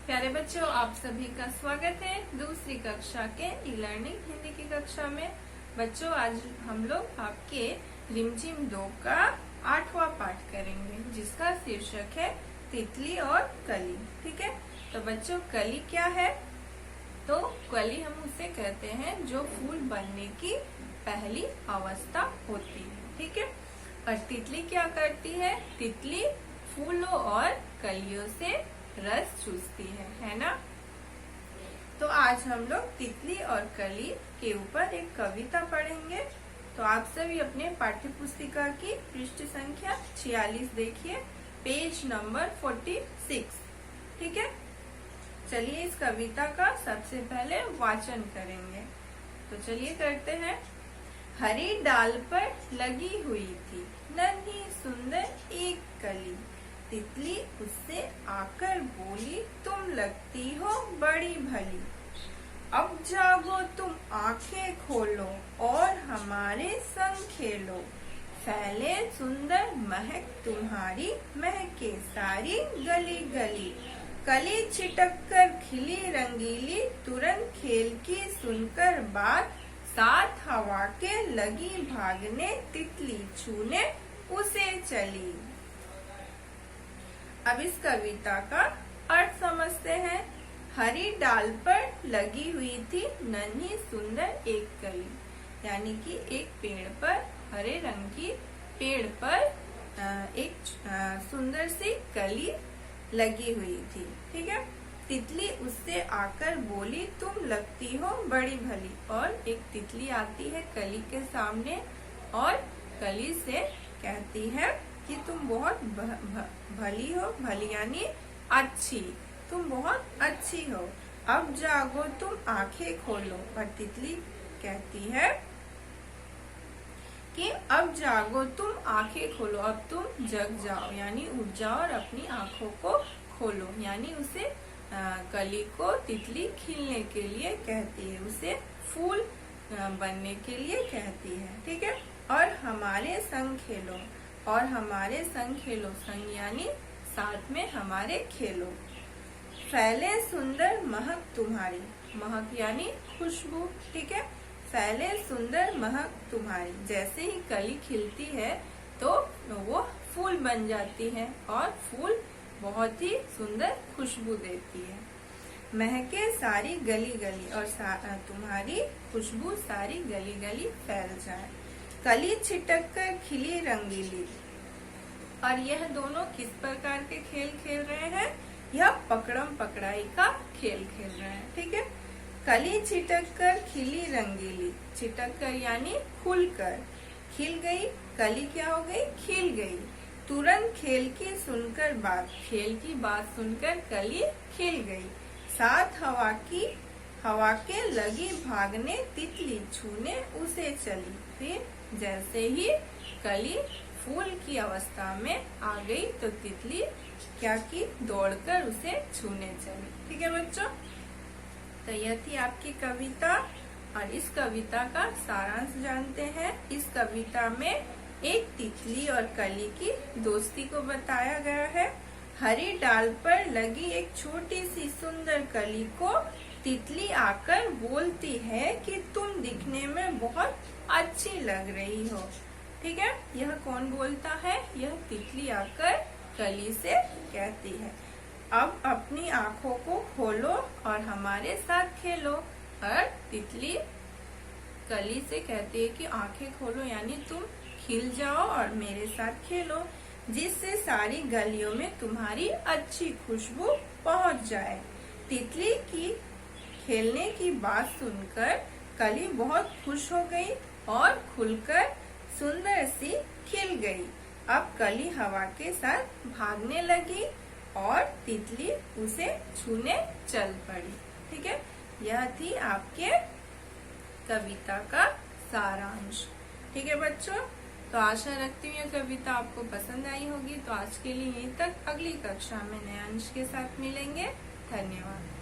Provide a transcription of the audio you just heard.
प्यारे बच्चों, आप सभी का स्वागत है दूसरी कक्षा के ई लर्निंग हिंदी की कक्षा में। बच्चों, आज हम लोग आपके रिमझिम 2 का 8वां पाठ करेंगे, जिसका शीर्षक है तितली और कली। ठीक है, तो बच्चों कली क्या है? तो कली हम उसे कहते हैं जो फूल बनने की पहली अवस्था होती है। ठीक है, और तितली क्या करती है? तितली फूलों और कलियों से रस चूसती है ना। तो आज हम लोग तितली और कली के ऊपर एक कविता पढ़ेंगे। तो आप सभी अपने पाठ्य पुस्तिका की पृष्ठ संख्या 46 देखिए, पेज नंबर 46। ठीक है, चलिए इस कविता का सबसे पहले वाचन करेंगे। तो चलिए करते हैं। हरी डाल पर लगी हुई थी नन्ही सुंदर एक कली, तितली उससे आकर बोली, तुम लगती हो बड़ी भली। अब जागो तुम आंखें खोलो और हमारे संग खेलो, फैले सुंदर महक तुम्हारी, महके सारी गली गली। कली छिटक कर खिली रंगीली, तुरंत खेल की सुनकर बात, साथ हवा के लगी भागने, तितली छूने उसे चली। अब इस कविता का अर्थ समझते हैं। हरी डाल पर लगी हुई थी नन्ही सुंदर एक कली, यानी कि एक पेड़ पर, हरे रंग की पेड़ पर एक सुंदर सी कली लगी हुई थी। ठीक है, तितली उससे आकर बोली, तुम लगती हो बड़ी भली। और एक तितली आती है कली के सामने और कली से कहती है कि तुम बहुत भली हो, भली यानी अच्छी, तुम बहुत अच्छी हो। अब जागो तुम आंखें खोलो। और तितली कहती है कि अब जागो तुम आंखें खोलो, अब तुम जग जाओ, यानी उठ जाओ और अपनी आंखों को खोलो, यानी उसे कली को तितली खिलने के लिए कहती है, उसे फूल बनने के लिए कहती है। ठीक है, और हमारे संग खेलो, और हमारे संग खेलो, संग यानी साथ में हमारे खेलो। फैले सुंदर महक तुम्हारी, महक यानी खुशबू। ठीक है, फैले सुंदर महक तुम्हारी, जैसे ही कली खिलती है तो वो फूल बन जाती है और फूल बहुत ही सुंदर खुशबू देती है। महके सारी गली गली, और तुम्हारी खुशबू सारी गली गली फैल जाए। कली छिटक कर खिली रंगीली। और यह दोनों किस प्रकार के खेल खेल रहे हैं? यह पकड़म पकड़ाई का खेल खेल रहे हैं। ठीक है, कली छिटक कर खिली रंगीली, छिटक कर यानी खुल कर, खिल गई, कली क्या हो गई? खिल गई। तुरंत खेल की सुनकर बात, खेल की बात सुनकर कली खिल गई। साथ हवा के लगी भागने, तितली छूने उसे चली। फिर जैसे ही कली फूल की अवस्था में आ गई तो तितली क्या की? दौड़कर उसे छूने चली। ठीक है बच्चों, तो यह थी आपकी कविता। और इस कविता का सारांश जानते हैं। इस कविता में एक तितली और कली की दोस्ती को बताया गया है। हरी डाल पर लगी एक छोटी सी सुंदर कली को तितली आकर बोलती है कि तुम दिखने में बहुत अच्छी लग रही हो। ठीक है, यह कौन बोलता है? यह तितली आकर कली से कहती है, अब अपनी आंखों को खोलो और हमारे साथ खेलो। और तितली कली से कहती है कि आंखें खोलो, यानी तुम खिल जाओ और मेरे साथ खेलो, जिससे सारी गलियों में तुम्हारी अच्छी खुशबू पहुंच जाए। तितली की खेलने की बात सुनकर कली बहुत खुश हो गई और खुलकर सुंदर सी खिल गई। अब कली हवा के साथ भागने लगी और तितली उसे छूने चल पड़ी। ठीक है, यह थी आपके कविता का सारांश। ठीक है बच्चों, तो आशा रखती हूँ यह कविता आपको पसंद आई होगी। तो आज के लिए यहीं तक, अगली कक्षा में नए अंश के साथ मिलेंगे। धन्यवाद।